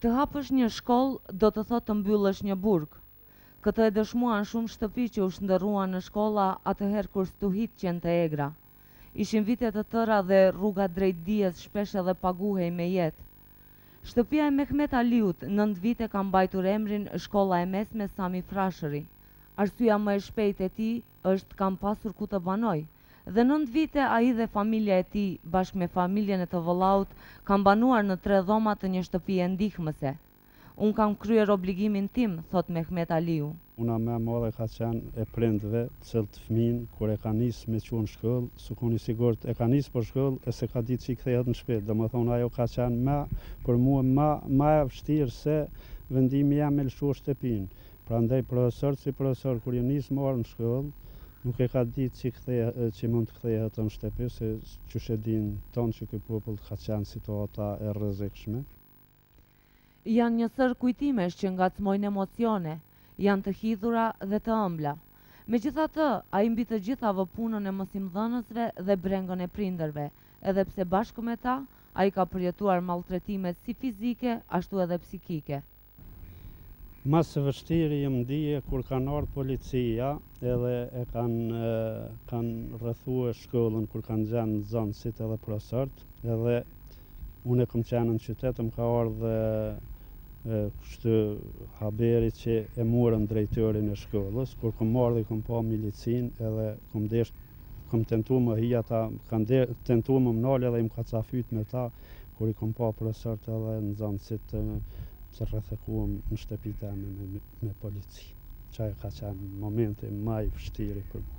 Të hapësh një shkollë do të thotë të mbyllësh një burg. Këtë e dëshmuan shumë shtëpi që u shndërruan në shkolla atëherë kur stuhit qenë të egra. Ishin vite të tëra dhe rruga drejt dijes shpesh edhe paguhej me jetë. Shtëpia e Mehmet Aliut 9 vite ka mbajtur emrin Shkolla e Mesme Sami Frashëri. Arsyeja më e shpejtë e tij është kam pasur ku të banoj. Dhe 9 vite ai dhe familja e tij bashkë me familjen e të vëllaut kanë banuar në 3 dhoma të një shtëpie ndihmëse. Unë kam kryer obligimin tim, thot Mehmet Aliu. Una më e madhe ka qenë e prindve, cilët fëmin, kur e ka nisë me qenë në shkollë, sukun i sigurt e ka nisë për shkollë, e se ka ditë që i kthehet në shtëpi. Domethënë ajo ka qenë për mua më e vështirë se vendimi jam me lëshuar shtëpinë. Prandaj si profesor kur i nisë marrë në shkollë, nuk e ka ditë që mund të kthehet në shtëpi, se çush e din tonë që ky popull ka qenë situata e rrezikshme. Janë një sër kujtimesh që ngacmojnë emocione, janë të hidhura dhe të ëmbla. Megjithatë, ai mbi të gjitha vë punën e mosimdhënësve dhe brengën e prindërve, edhe pse bashkë me ta, ai ka përjetuar maltretime si fizike, ashtu edhe psikike. Mas së vështirë jam ndije kur kanë ardhur policia edhe e kanë rrethuar shkollën kur kanë gjenë nxënësit edhe profesorët, edhe unë kam qenë në qytet, më ka ardhur kështu haberi që e morën drejtorin e shkollës, kur kam marrë dhe kam pa milicin edhe kam tentuar më hi ata, kanë tentuar më mnal edhe më ka cafyt me ta, kur i kam pa profesorët edhe nxënësit që rrethekuam në shtëpi teme me polici. Çaj ka qenë momenti më i vështirë për mua.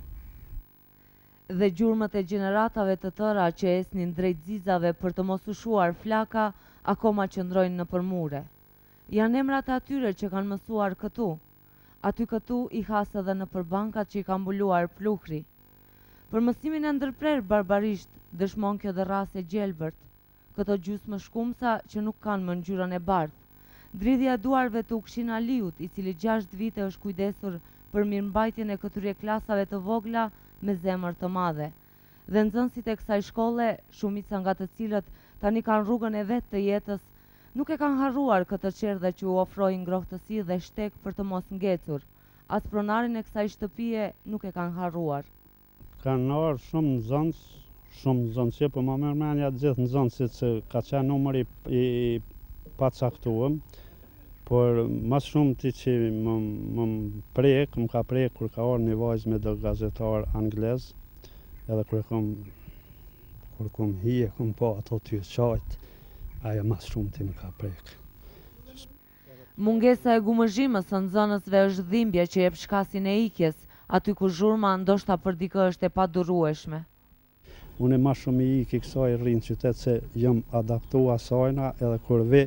Dhe gjurmët e gjeneratave të tëra që esnin drejt zizave për të mos ushuar flaka, akoma qëndrojnë në përmure. Janë emrat e atyre që kanë mësuar këtu. Aty këtu i has edhe në përbankat që i kanë mbuluar pluhri. Për mësimin e ndërprer barbarisht, dëshmon kjo dhe rase gjelbërt, këto gjysmë shkumsa që nuk kanë më ngjyrën e bardhë. Dridhja e duarve të Ukshin Aliut, i cili 6 vite është kujdesur për mirëmbajtjen e këtyre klasave të vogla me zemër të madhe. Dhe nxënësit e kësaj shkolle, shumica nga të cilët tani kanë rrugën e vet të jetës, nuk e kanë harruar këtë çerdhe që u ofroi ngrohtësi dhe shtek për të mos ngecur. As pronarin e kësaj shtëpie nuk e kanë harruar. Kanë ardhur shumë nxënësi, po më merr mendja gjithë nxënësit që ka qenë numër i pacaktuar, por mas shumë ti që më ka prek kur ka ardhur një vajzë me do gazetar anglez, edhe kur kom hi e kom pa ato ty qajt, ajo mas shumë ti më ka prek. Mungesa e gumëzhimës së nxënësve është dhimbje që jep shkasin e ikjes, aty ku zhurma ndoshta për dikë është e padurueshme. Unë ma shumë i iki kësaj rrinë qytet se jam adaptua sajna, edhe kur ve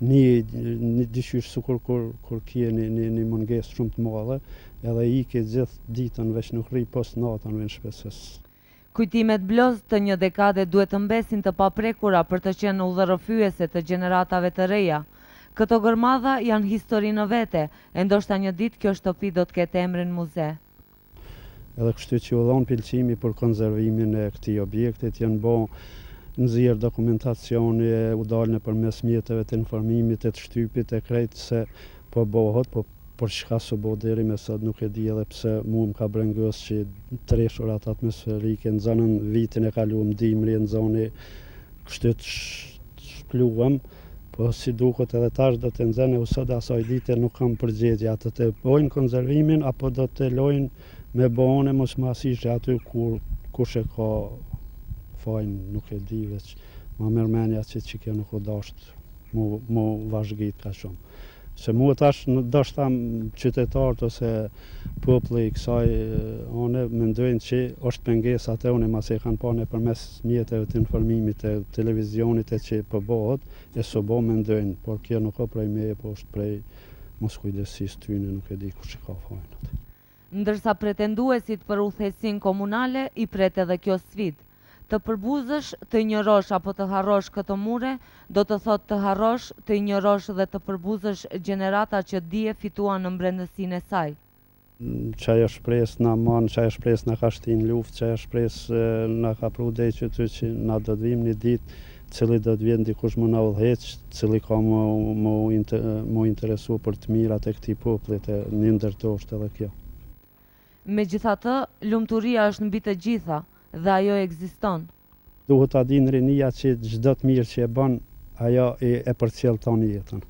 një dyshysh sukur kur kje një munges shumë të madhe, edhe iki gjithë ditën veç nuk rri pos natën veç shpeses. Kujtimet bloz të një dekade duhet të mbesin të paprekura për të qenë udhërrëfyese të gjeneratave të reja. Këto gërmadha janë histori në vete, e ndoshta një ditë kjo shtëpi do të ketë emrin muze. Edhe kështu që u dhonë pëlqimi për konservimin e këtij objektit, janë bo nxjerr dokumentacioni, u dalë nëpërmes mjeteve të informimit, të shtypit e krejt se po bëhet, po për çka s'u bë deri më sot nuk e di, edhe pse mua më ka brengos që treshurat atmosferike në zonën vitin e kaluam dimri në zonë kështu të shpluam, po si duket edhe tash do të nxenë u sot asaj dite nuk kam përgjigje, atë të bojnë konservimin apo do të lojnë me bone mos masisht aty kush e ka fajnë nuk e di, veç ma merr mendja që kjo nuk u dasht mu vazhgit ka shumë. Se mua tash ndoshta qytetarët ose populli i kësaj one mendojnë që është pengesë atë unë mas e kanë pa nëpërmes mjeteve të informimit e televizionit e që po bëhet, e s'u bë mendojnë, por kjo nuk ka prej meje, po është prej moskujdesis tyne, nuk e di kush e ka fajnë atë. Ndërsa pretenduesit për udhëheqësinë komunale i pret edhe kjo sfidë. Të përbuzësh, të injorosh apo të harrosh këtë mure, do të thotë të harrosh, të injorosh dhe të përbuzësh gjenerata që dje fituan në brendësinë e saj. Çajo shpresë na man, çajo shpresë na ka shtin luftë, çajo shpresë na ka pru drejt që na do të vim një ditë cili do të vjen dikush më na udhëheq, cili ka më interesu për të mirat e këtij populli, një ndër to është edhe kjo. Megjithatë, lumturia është mbi të gjitha dhe ajo ekziston. Duhet ta dinë rinia që çdo të mirë që e bën, ajo e përcjellton jetën.